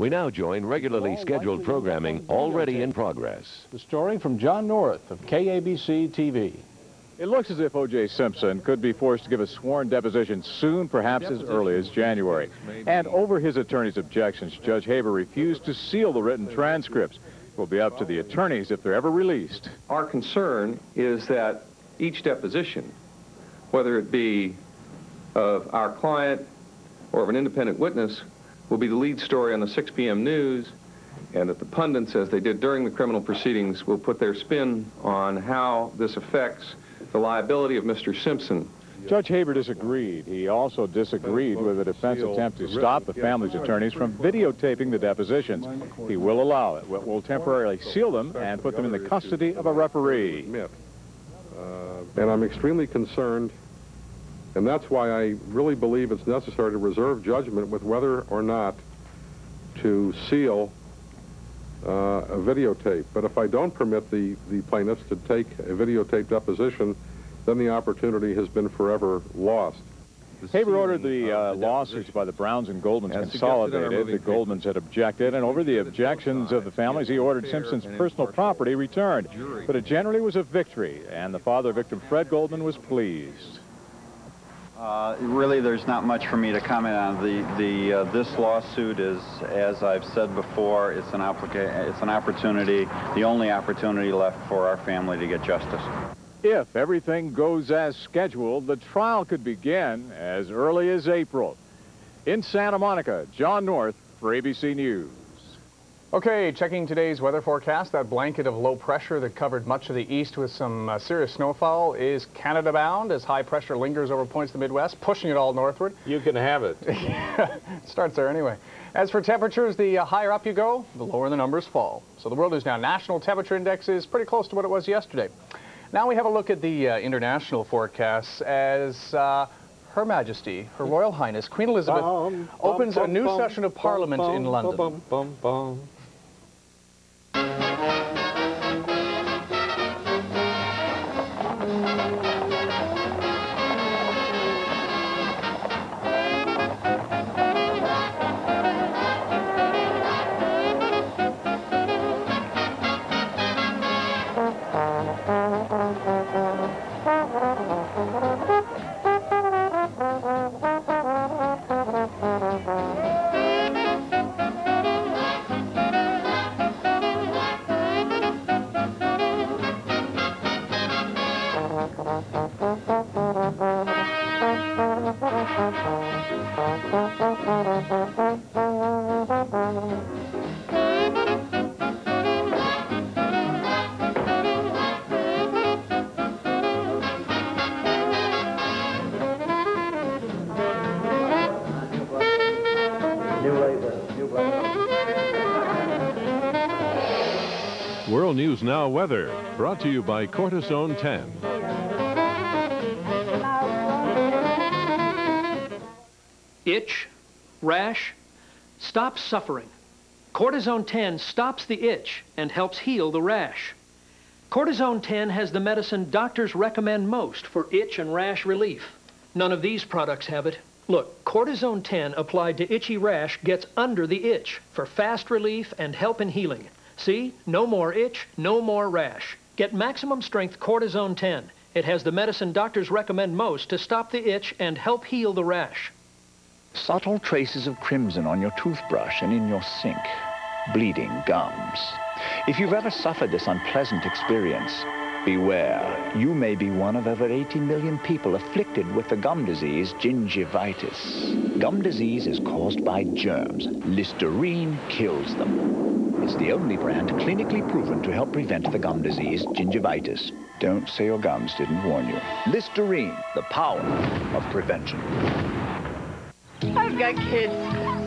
We now join regularly scheduled programming already in progress. The story from John North of KABC-TV. It looks as if O.J. Simpson could be forced to give a sworn deposition soon, perhaps as early as January. And over his attorney's objections, Judge Haber refused to seal the written transcripts. It will be up to the attorneys if they're ever released. Our concern is that each deposition, whether it be of our client or of an independent witness, will be the lead story on the 6 p.m. news, and that the pundits, as they did during the criminal proceedings, will put their spin on how this affects the liability of Mr. Simpson. Judge Haber disagreed. He also disagreed with the defense attempt to stop the family's attorneys from videotaping the depositions. He will allow it. Will temporarily seal them and put them in the custody of a referee. And I'm extremely concerned, and that's why I really believe it's necessary to reserve judgment with whether or not to seal a videotape. But if I don't permit the plaintiffs to take a videotape deposition, then the opportunity has been forever lost. Haber ordered the lawsuits by the Browns and Goldmans consolidated. The Goldmans had objected, and over the objections of the families, he ordered Simpson's personal property returned. But it generally was a victory, and the father of victim Fred Goldman was pleased. Really, there's not much for me to comment on. This lawsuit is, as I've said before, it's an opportunity, the only opportunity left for our family to get justice. If everything goes as scheduled, the trial could begin as early as April. In Santa Monica, John North for ABC News. Okay, checking today's weather forecast. That blanket of low pressure that covered much of the east with some serious snowfall is Canada-bound as high pressure lingers over points of the Midwest, pushing it all northward. You can have it. Starts there anyway. As for temperatures, the higher up you go, the lower the numbers fall. So the World News Now National Temperature Index is pretty close to what it was yesterday. Now we have a look at the international forecasts as Her Majesty, Her Royal Highness, Queen Elizabeth, opens a new session of Parliament in London. World News Now weather, brought to you by Cortisone 10. Itch, rash, stop suffering. Cortisone 10 stops the itch and helps heal the rash. Cortisone 10 has the medicine doctors recommend most for itch and rash relief. None of these products have it. Look, Cortisone 10 applied to itchy rash gets under the itch for fast relief and help in healing. See? No more itch, no more rash. Get maximum strength Cortisone 10. It has the medicine doctors recommend most to stop the itch and help heal the rash. Subtle traces of crimson on your toothbrush and in your sink. Bleeding gums. If you've ever suffered this unpleasant experience, beware. You may be one of over 80 million people afflicted with the gum disease gingivitis. Gum disease is caused by germs. Listerine kills them. It's the only brand clinically proven to help prevent the gum disease gingivitis. Don't say your gums didn't warn you. Listerine, the power of prevention. I've got kids,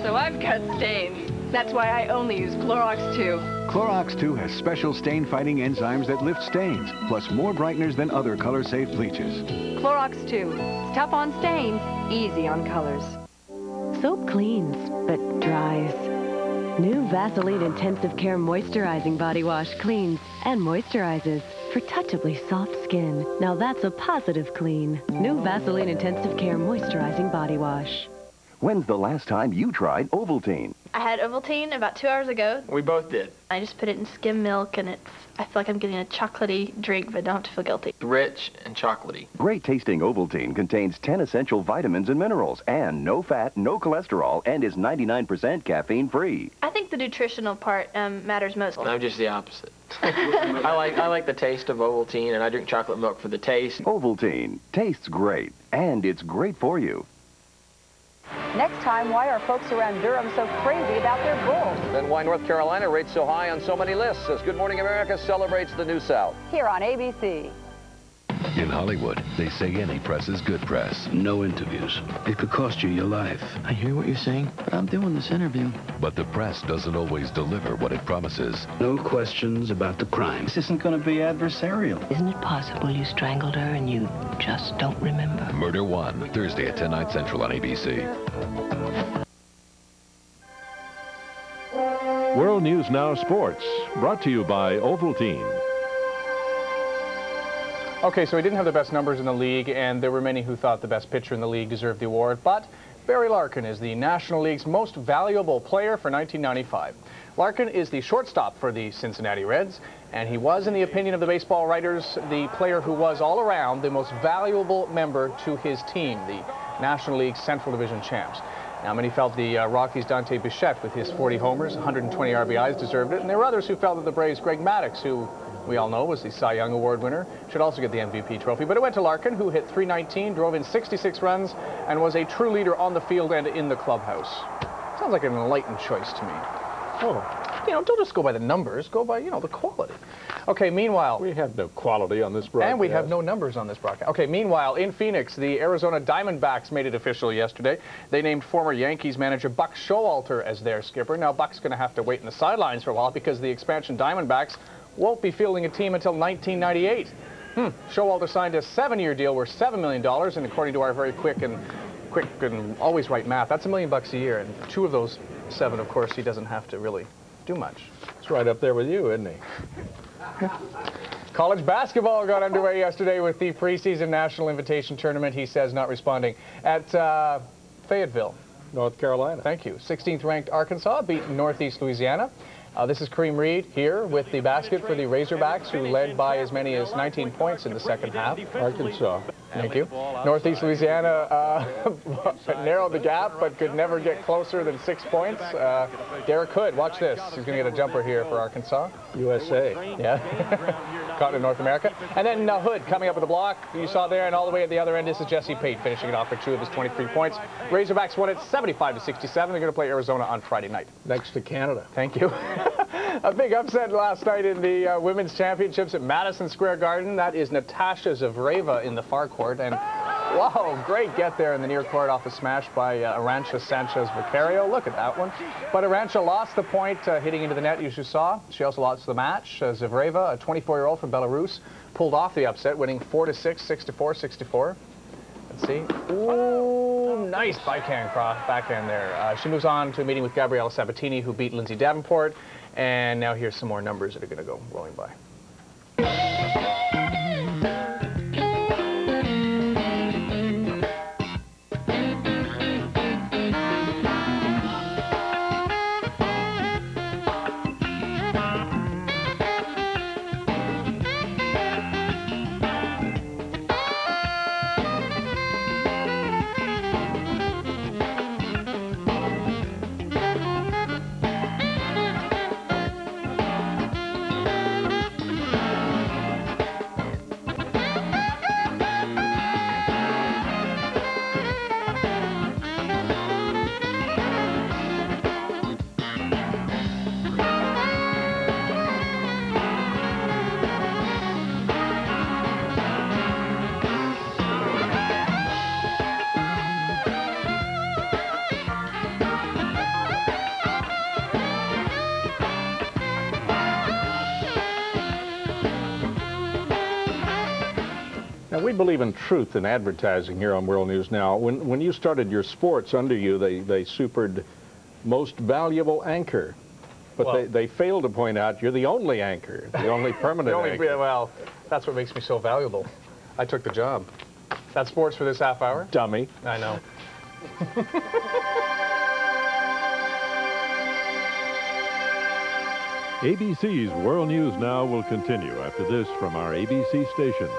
so I've got stains. That's why I only use Clorox 2. Clorox 2 has special stain-fighting enzymes that lift stains, plus more brighteners than other color-safe bleaches. Clorox 2. It's tough on stains, easy on colors. Soap cleans, but dries. New Vaseline Intensive Care Moisturizing Body Wash cleans and moisturizes for touchably soft skin. Now that's a positive clean. New Vaseline Intensive Care Moisturizing Body Wash. When's the last time you tried Ovaltine? I had Ovaltine about 2 hours ago. We both did. I just put it in skim milk, and I feel like I'm getting a chocolatey drink, but don't have to feel guilty. Rich and chocolatey. Great tasting Ovaltine contains 10 essential vitamins and minerals, and no fat, no cholesterol, and is 99% caffeine free. I think the nutritional part matters most. I'm just the opposite. I like the taste of Ovaltine, and I drink chocolate milk for the taste. Ovaltine tastes great, and it's great for you. Next time, why are folks around Durham so crazy about their bulls? Then why North Carolina rates so high on so many lists as Good Morning America celebrates the New South. Here on ABC. In Hollywood, they say any press is good press. No interviews. It could cost you your life. I hear what you're saying, but I'm doing this interview. But the press doesn't always deliver what it promises. No questions about the crime. This isn't going to be adversarial. Isn't it possible you strangled her and you just don't remember? Murder One, Thursday at 10, 9 Central on ABC. World News Now Sports, brought to you by Ovaltine. Okay, so he didn't have the best numbers in the league, and there were many who thought the best pitcher in the league deserved the award, but Barry Larkin is the National League's most valuable player for 1995. Larkin is the shortstop for the Cincinnati Reds, and he was, in the opinion of the baseball writers, the player who was all around the most valuable member to his team, the National League Central Division champs. Now, many felt the Rockies' Dante Bichette, with his 40 homers, 120 RBIs, deserved it, and there were others who felt that the Braves' Greg Maddux, who we all know was the Cy Young Award winner, should also get the MVP trophy. But it went to Larkin, who hit .319, drove in 66 runs, and was a true leader on the field and in the clubhouse. Sounds like an enlightened choice to me. Oh, don't just go by the numbers, go by, the quality. Okay, meanwhile... We have no quality on this broadcast. And we have no numbers on this broadcast. Okay, meanwhile, in Phoenix, the Arizona Diamondbacks made it official yesterday. They named former Yankees manager Buck Showalter as their skipper. Now, Buck's going to have to wait in the sidelines for a while because the expansion Diamondbacks won't be fielding a team until 1998. Showalter signed a 7-year deal worth $7 million, and according to our very quick and always right math, that's $1 million a year, and 2 of those 7, of course, he doesn't have to really do much. It's right up there with you, isn't he? College basketball got underway yesterday with the preseason National Invitation Tournament, he says, not responding, at Fayetteville, North Carolina. Thank you. 16th ranked Arkansas beat Northeast Louisiana. This is Kareem Reed here with the basket for the Razorbacks, who led by as many as 19 points in the second half. Arkansas. Thank you. Northeast Louisiana narrowed the gap, but could never get closer than 6 points. Derek Hood, watch this. He's going to get a jumper here for Arkansas. USA. Yeah. Caught in North America. And then Hood coming up with the block. You saw there, and all the way at the other end, this is Jesse Pate finishing it off for 2 of his 23 points. Razorbacks won it 75-67. They're going to play Arizona on Friday night. Next to Canada. Thank you. A big upset last night in the Women's Championships at Madison Square Garden. That is Natasha Zavreva in the far court. And, wow, great get there in the near court off a smash by Arantxa Sanchez-Vicario. Look at that one. But Arantxa lost the point hitting into the net, as you saw. She also lost the match. Zavreva, a 24-year-old from Belarus, pulled off the upset, winning 4-6, 6-4, 6-4. Let's see. Ooh, nice backhand there. She moves on to a meeting with Gabriella Sabatini, who beat Lindsay Davenport. And now here's some more numbers that are going to go rolling by. Now, we believe in truth in advertising here on World News Now. When you started your sports under you, they supered most valuable anchor. But well, they failed to point out you're the only anchor, the only permanent anchor. Well, that's what makes me so valuable. I took the job. That's sports for this half hour. Dummy. I know. ABC's World News Now will continue after this from our ABC stations.